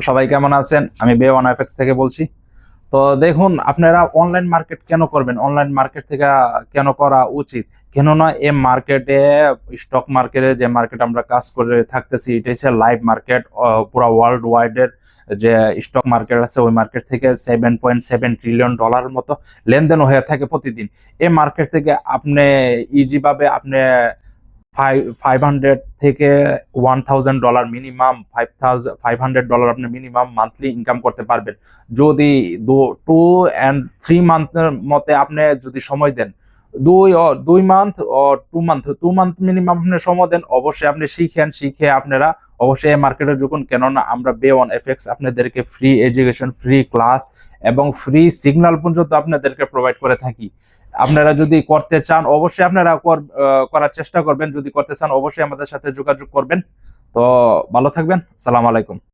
সবাই কেমন আছেন? আমি বে ওয়ান এফএক্স থেকে বলছি। তো দেখুন, আপনারা অনলাইন মার্কেট কেন করবেন? অনলাইন মার্কেট থেকে কেন করা উচিত? কেননা এই মার্কেটে, স্টক মার্কেটে যে মার্কেট আমরা কাজ করে থাকতেছি, এটা হচ্ছে লাইভ মার্কেট। পুরো ওয়ার্ল্ড ওয়াইডের যে স্টক মার্কেট আছে, ওই মার্কেট থেকে $7.7 ট্রিলিয়ন মতো লেনদেন হয়ে থাকে প্রতিদিন। এই মার্কেট থেকে আপনি ইজি ভাবে আপনি 500 থেকে $1,000 মিনিমাম, $500 আপনি মিনিমাম মান্থলি ইনকাম করতে পারবেন যদি 2 and 3 মান্থের মতে আপনি যদি সময় দেন। 2 মান্থ ও 2 মান্থ মিনিমাম আপনি সময় দেন, অবশ্যই আপনি শিখে আপনারা অবশ্যই এই মার্কেটে ঢুকুন। কেননা আমরা বে1FX আপনাদেরকে ফ্রি এডুকেশন, ফ্রি ক্লাস এবং ফ্রি সিগন্যাল পর্যন্ত আপনাদেরকে প্রোভাইড করে থাকি। আপনারা যদি করতে চান অবশ্যই আপনারা করার চেষ্টা করবেন। যদি করতে চান অবশ্যই আমাদের সাথে যোগাযোগ করবেন। তো ভালো থাকবেন। সালাম আলাইকুম।